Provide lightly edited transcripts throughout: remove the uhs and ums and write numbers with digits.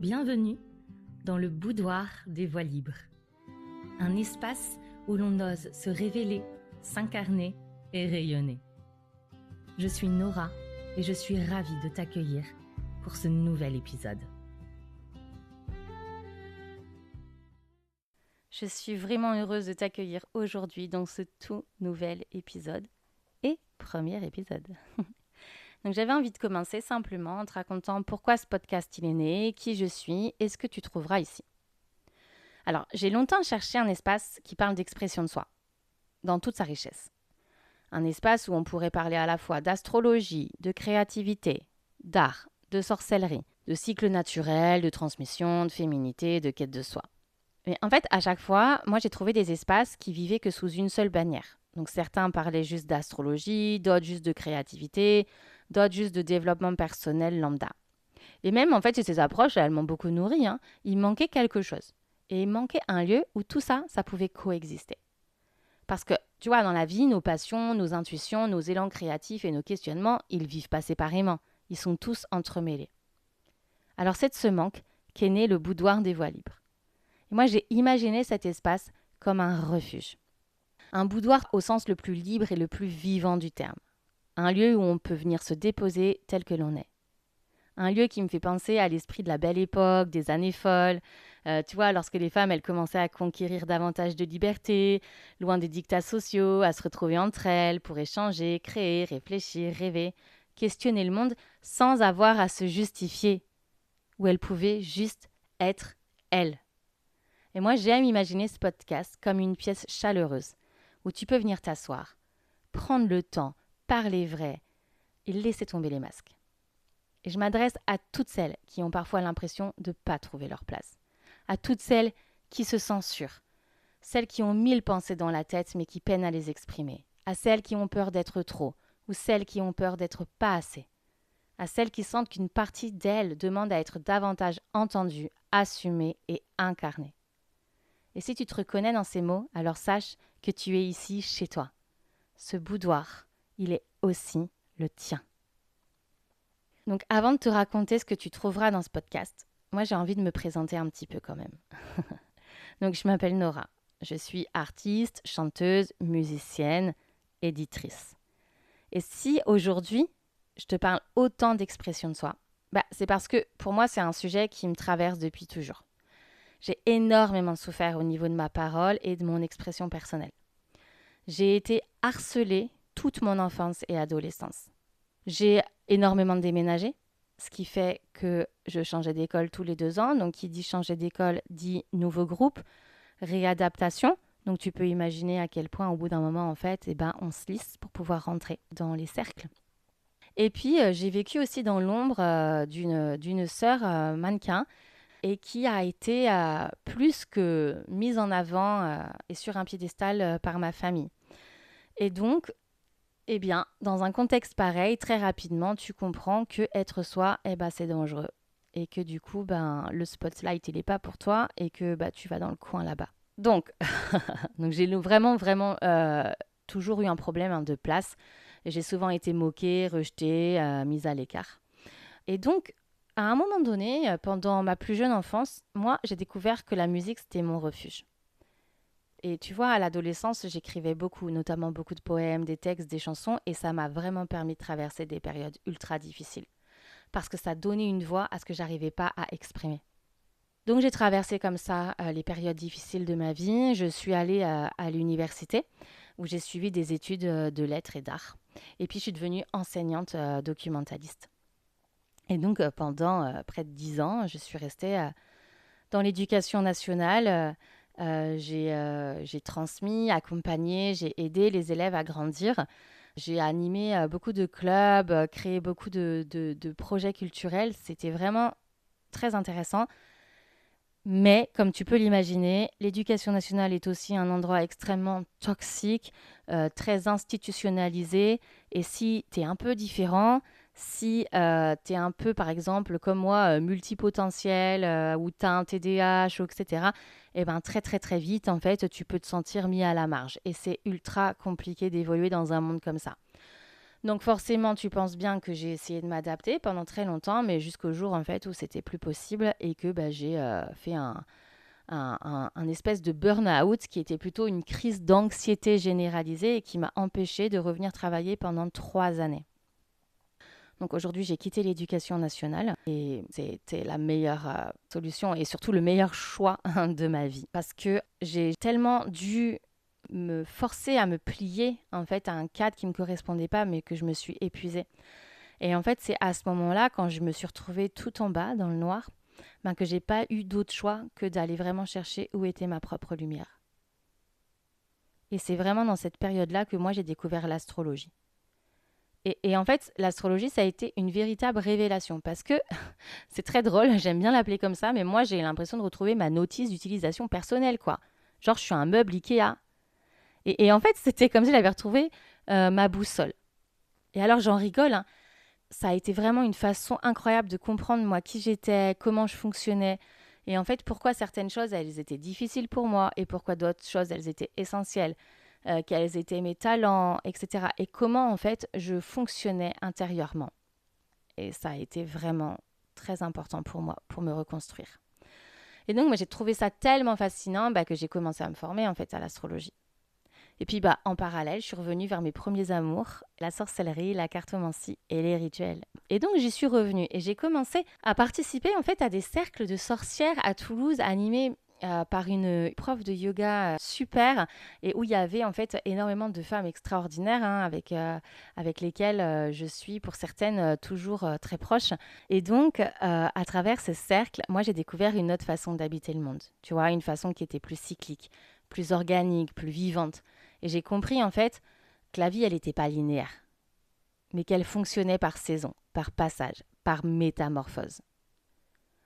Bienvenue dans le boudoir des voix libres. Un espace où l'on ose se révéler, s'incarner et rayonner. Je suis Nora et je suis ravie de t'accueillir pour ce nouvel épisode. Je suis vraiment heureuse de t'accueillir aujourd'hui dans ce tout nouvel épisode et premier épisode. Donc j'avais envie de commencer simplement en te racontant pourquoi ce podcast il est né, qui je suis et ce que tu trouveras ici. Alors j'ai longtemps cherché un espace qui parle d'expression de soi, dans toute sa richesse. Un espace où on pourrait parler à la fois d'astrologie, de créativité, d'art, de sorcellerie, de cycle naturel, de transmission, de féminité, de quête de soi. Mais en fait, à chaque fois, moi j'ai trouvé des espaces qui vivaient que sous une seule bannière. Donc certains parlaient juste d'astrologie, d'autres juste de créativité, d'autres juste de développement personnel lambda. Et même en fait, ces approches, elles m'ont beaucoup nourri. Il manquait quelque chose. Et il manquait un lieu où tout ça, ça pouvait coexister. Parce que, tu vois, dans la vie, nos passions, nos intuitions, nos élans créatifs et nos questionnements, ils vivent pas séparément. Ils sont tous entremêlés. Alors c'est de ce manque qu'est né le boudoir des voix libres. Et moi, j'ai imaginé cet espace comme un refuge. Un boudoir au sens le plus libre et le plus vivant du terme. Un lieu où on peut venir se déposer tel que l'on est. Un lieu qui me fait penser à l'esprit de la belle époque, des années folles. Tu vois, lorsque les femmes, elles commençaient à conquérir davantage de liberté, loin des dictats sociaux, à se retrouver entre elles pour échanger, créer, réfléchir, rêver, questionner le monde sans avoir à se justifier. Où elles pouvaient juste être elles. Et moi, j'aime imaginer ce podcast comme une pièce chaleureuse, où tu peux venir t'asseoir, prendre le temps, parler vrai et laisser tomber les masques. Et je m'adresse à toutes celles qui ont parfois l'impression de ne pas trouver leur place, à toutes celles qui se censurent, celles qui ont 1000 pensées dans la tête mais qui peinent à les exprimer, à celles qui ont peur d'être trop ou celles qui ont peur d'être pas assez, à celles qui sentent qu'une partie d'elles demande à être davantage entendue, assumée et incarnée. Et si tu te reconnais dans ces mots, alors sache que tu es ici chez toi. Ce boudoir, il est aussi le tien. Donc avant de te raconter ce que tu trouveras dans ce podcast, moi j'ai envie de me présenter un petit peu quand même. Donc je m'appelle Nora. Je suis artiste, chanteuse, musicienne, éditrice. Et si aujourd'hui je te parle autant d'expression de soi, c'est parce que pour moi c'est un sujet qui me traverse depuis toujours. J'ai énormément souffert au niveau de ma parole et de mon expression personnelle. J'ai été harcelée toute mon enfance et adolescence. J'ai énormément déménagé, ce qui fait que je changeais d'école tous les 2 ans. Donc, qui dit changer d'école dit nouveau groupe, réadaptation. Donc, tu peux imaginer à quel point, au bout d'un moment, en fait, on se lisse pour pouvoir rentrer dans les cercles. Et puis, j'ai vécu aussi dans l'ombre d'une sœur mannequin et qui a été plus que mise en avant et sur un piédestal par ma famille. Et donc, dans un contexte pareil, très rapidement, tu comprends que être soi, c'est dangereux. Et que du coup, le spotlight, il n'est pas pour toi et que tu vas dans le coin là-bas. Donc j'ai vraiment toujours eu un problème de place. J'ai souvent été moquée, rejetée, mise à l'écart. Et donc, à un moment donné, pendant ma plus jeune enfance, moi, j'ai découvert que la musique, c'était mon refuge. Et tu vois, à l'adolescence, j'écrivais beaucoup, notamment beaucoup de poèmes, des textes, des chansons, et ça m'a vraiment permis de traverser des périodes ultra difficiles. Parce que ça donnait une voix à ce que j'arrivais pas à exprimer. Donc j'ai traversé comme ça les périodes difficiles de ma vie. Je suis allée à l'université, où j'ai suivi des études de lettres et d'art. Et puis je suis devenue enseignante documentaliste. Et donc, pendant près de 10 ans, je suis restée dans l'éducation nationale. J'ai transmis, accompagné, j'ai aidé les élèves à grandir. J'ai animé beaucoup de clubs, créé beaucoup de projets culturels. C'était vraiment très intéressant. Mais, comme tu peux l'imaginer, l'éducation nationale est aussi un endroit extrêmement toxique, très institutionnalisé. Et si tu es un peu différent, si tu es un peu, par exemple, comme moi, multipotentiel, ou tu as un TDAH, etc., très, très, très vite, en fait, tu peux te sentir mis à la marge. Et c'est ultra compliqué d'évoluer dans un monde comme ça. Donc forcément, tu penses bien que j'ai essayé de m'adapter pendant très longtemps, mais jusqu'au jour en fait où c'était plus possible et que j'ai fait un espèce de burn-out qui était plutôt une crise d'anxiété généralisée et qui m'a empêchée de revenir travailler pendant 3 années. Donc aujourd'hui, j'ai quitté l'éducation nationale et c'était la meilleure solution et surtout le meilleur choix de ma vie parce que j'ai tellement dû me forcer à me plier en fait à un cadre qui ne me correspondait pas mais que je me suis épuisée. Et en fait, c'est à ce moment-là, quand je me suis retrouvée tout en bas dans le noir, que j'ai pas eu d'autre choix que d'aller vraiment chercher où était ma propre lumière. Et c'est vraiment dans cette période-là que moi j'ai découvert l'astrologie. Et en fait, l'astrologie, ça a été une véritable révélation parce que c'est très drôle, j'aime bien l'appeler comme ça, mais moi j'ai l'impression de retrouver ma notice d'utilisation personnelle, quoi. Genre, je suis un meuble Ikea. Et en fait, c'était comme si j'avais retrouvé ma boussole. Et alors, j'en rigole, hein, ça a été vraiment une façon incroyable de comprendre, moi, qui j'étais, comment je fonctionnais. Et en fait, pourquoi certaines choses, elles étaient difficiles pour moi et pourquoi d'autres choses, elles étaient essentielles. Quels étaient mes talents, etc. Et comment, en fait, je fonctionnais intérieurement. Et ça a été vraiment très important pour moi, pour me reconstruire. Et donc, moi, j'ai trouvé ça tellement fascinant que j'ai commencé à me former, en fait, à l'astrologie. Et puis, en parallèle, je suis revenue vers mes premiers amours, la sorcellerie, la cartomancie et les rituels. Et donc, j'y suis revenue et j'ai commencé à participer, en fait, à des cercles de sorcières à Toulouse, animés par une prof de yoga super et où il y avait en fait énormément de femmes extraordinaires avec lesquelles je suis pour certaines toujours très proche. Et donc, à travers ce cercle, moi j'ai découvert une autre façon d'habiter le monde. Tu vois, une façon qui était plus cyclique, plus organique, plus vivante. Et j'ai compris en fait que la vie, elle n'était pas linéaire, mais qu'elle fonctionnait par saison, par passage, par métamorphose.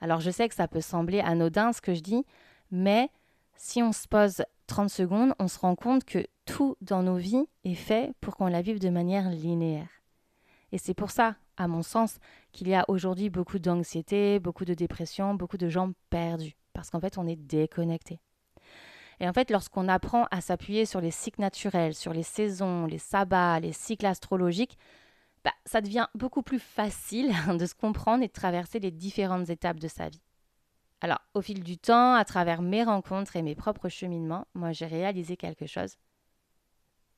Alors je sais que ça peut sembler anodin ce que je dis, mais si on se pose 30 secondes, on se rend compte que tout dans nos vies est fait pour qu'on la vive de manière linéaire. Et c'est pour ça, à mon sens, qu'il y a aujourd'hui beaucoup d'anxiété, beaucoup de dépression, beaucoup de gens perdus, parce qu'en fait on est déconnecté. Et en fait, lorsqu'on apprend à s'appuyer sur les cycles naturels, sur les saisons, les sabbats, les cycles astrologiques, ça devient beaucoup plus facile de se comprendre et de traverser les différentes étapes de sa vie. Alors, au fil du temps, à travers mes rencontres et mes propres cheminements, moi, j'ai réalisé quelque chose.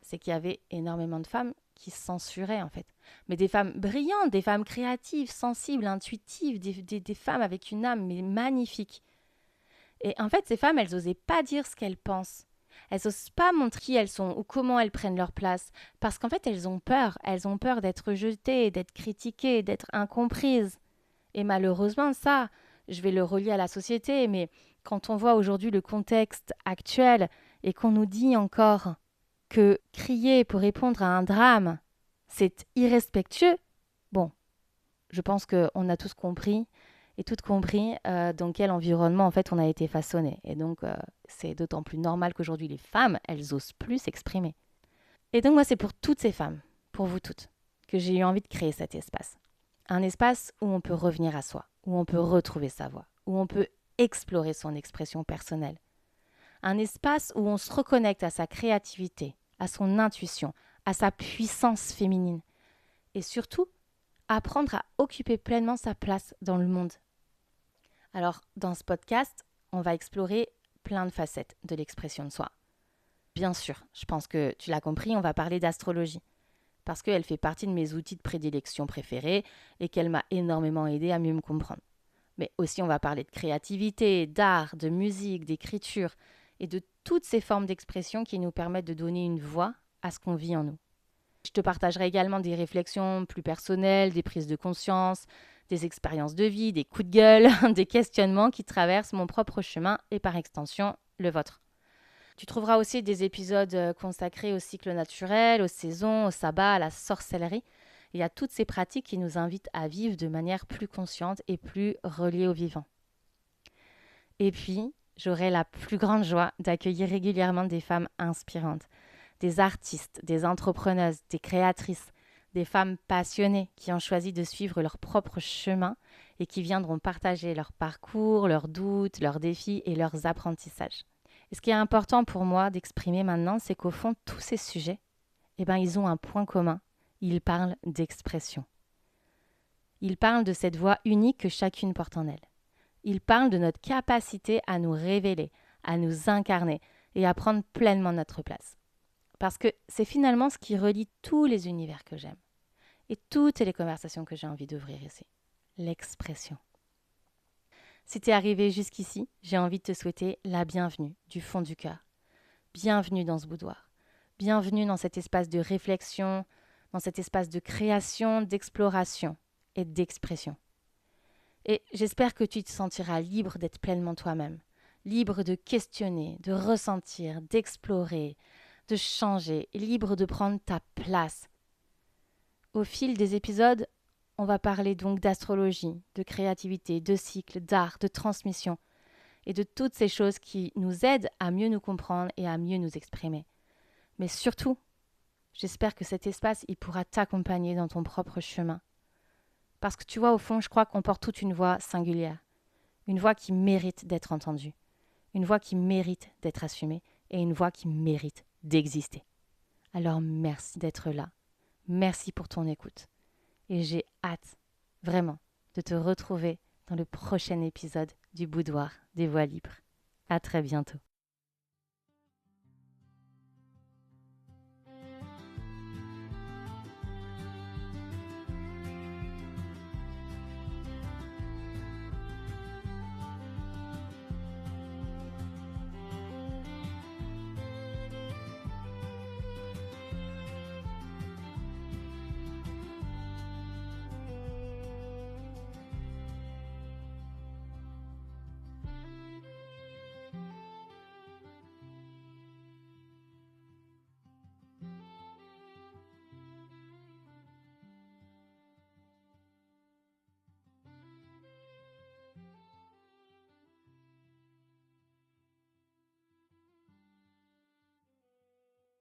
C'est qu'il y avait énormément de femmes qui se censuraient, en fait. Mais des femmes brillantes, des femmes créatives, sensibles, intuitives, des femmes avec une âme mais magnifique. Et en fait, ces femmes, elles n'osaient pas dire ce qu'elles pensent. Elles n'osent pas montrer qui elles sont ou comment elles prennent leur place. Parce qu'en fait, elles ont peur. Elles ont peur d'être jetées, d'être critiquées, d'être incomprises. Et malheureusement, ça, je vais le relier à la société, mais quand on voit aujourd'hui le contexte actuel et qu'on nous dit encore que crier pour répondre à un drame, c'est irrespectueux, bon, je pense qu'on a tous compris et toutes compris dans quel environnement en fait on a été façonné. Et donc, c'est d'autant plus normal qu'aujourd'hui les femmes, elles osent plus s'exprimer. Et donc moi, c'est pour toutes ces femmes, pour vous toutes, que j'ai eu envie de créer cet espace. Un espace où on peut revenir à soi, où on peut retrouver sa voix, où on peut explorer son expression personnelle. Un espace où on se reconnecte à sa créativité, à son intuition, à sa puissance féminine. Et surtout, apprendre à occuper pleinement sa place dans le monde. Alors, dans ce podcast, on va explorer plein de facettes de l'expression de soi. Bien sûr, je pense que tu l'as compris, on va parler d'astrologie. Parce qu'elle fait partie de mes outils de prédilection préférés et qu'elle m'a énormément aidé à mieux me comprendre. Mais aussi on va parler de créativité, d'art, de musique, d'écriture et de toutes ces formes d'expression qui nous permettent de donner une voix à ce qu'on vit en nous. Je te partagerai également des réflexions plus personnelles, des prises de conscience, des expériences de vie, des coups de gueule, des questionnements qui traversent mon propre chemin et par extension le vôtre. Tu trouveras aussi des épisodes consacrés au cycle naturel, aux saisons, au sabbat, à la sorcellerie. Il y a toutes ces pratiques qui nous invitent à vivre de manière plus consciente et plus reliée au vivant. Et puis, j'aurai la plus grande joie d'accueillir régulièrement des femmes inspirantes, des artistes, des entrepreneuses, des créatrices, des femmes passionnées qui ont choisi de suivre leur propre chemin et qui viendront partager leur parcours, leurs doutes, leurs défis et leurs apprentissages. Et ce qui est important pour moi d'exprimer maintenant, c'est qu'au fond, tous ces sujets, ils ont un point commun. il parle d'expression. Il parle de cette voix unique que chacune porte en elle. Il parle de notre capacité à nous révéler, à nous incarner et à prendre pleinement notre place. Parce que c'est finalement ce qui relie tous les univers que j'aime et toutes les conversations que j'ai envie d'ouvrir ici. L'expression. Si tu es arrivé jusqu'ici, j'ai envie de te souhaiter la bienvenue du fond du cœur. Bienvenue dans ce boudoir. Bienvenue dans cet espace de réflexion, dans cet espace de création, d'exploration et d'expression. Et j'espère que tu te sentiras libre d'être pleinement toi-même, libre de questionner, de ressentir, d'explorer, de changer, libre de prendre ta place. Au fil des épisodes, on va parler donc d'astrologie, de créativité, de cycle, d'art, de transmission et de toutes ces choses qui nous aident à mieux nous comprendre et à mieux nous exprimer. Mais surtout, j'espère que cet espace, il pourra t'accompagner dans ton propre chemin. Parce que tu vois, au fond, je crois qu'on porte toute une voix singulière, une voix qui mérite d'être entendue, une voix qui mérite d'être assumée et une voix qui mérite d'exister. Alors merci d'être là, merci pour ton écoute et j'ai hâte, vraiment, de te retrouver dans le prochain épisode du Boudoir des Voix Libres. À très bientôt.